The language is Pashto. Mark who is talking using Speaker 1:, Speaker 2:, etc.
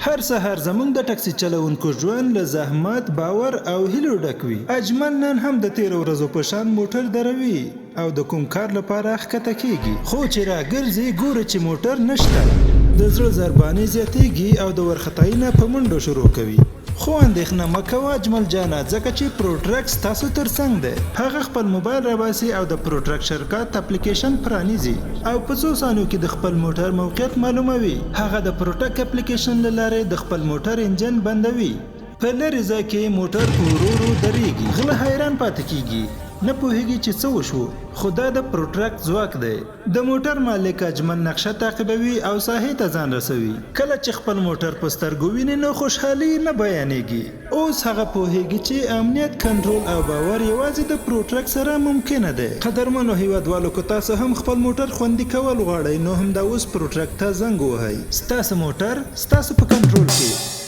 Speaker 1: هر سهار زمونږ د ټکسي چلونکو ژوند له زحمت، باور او هیلو ډک وي. اجمل نن هم د تیرو ورځو په شان موټر دروي او د کوم کار لپاره ښکته کیږي. خو چې راګرځي ګوره چې موټر نشته. د زړه ضربانې زیاتیږي او د ورختای نه په منډو شروع کوي. خو اندېښنه مه کوه اجمل جانه، ځکه چې پروټرک ستاسو ترڅنګ دی. هغه خپل موبایل راباسي او د پروټرک شرکت اپلیکیشن پرانیزي او په څو ثانیو کې د خپل موټر موقعیت معلوموي. هغه د پروټرک اپلیکیشن له لارې د خپل موټر انجن بندوي. په لرې ځای کې موټر ورو ورو درېږي. غله حیران پاتې کیږي، نه پوهیږي چې څه وشو. خو دا د پروټرک ځواک دی. د موټر مالک اجمل نقشه تعقیبوي او ساحې ته ځان رسوي. کله چې خپل موټر په سترګو ویني نو خوشحالي نه بیانېږي. اوس هغه پوهیږي چې امنیت، کنټرول او باور یوازې د پروټرک سره ممکنه دی. قدرمنو هیوادوالو، که تاسو هم خپل موټر خوندي کول غواړئ نو همدا اوس پروټرک ته زنګ ووهئ. ستاسو موټر ستاسو په کنټرول کې.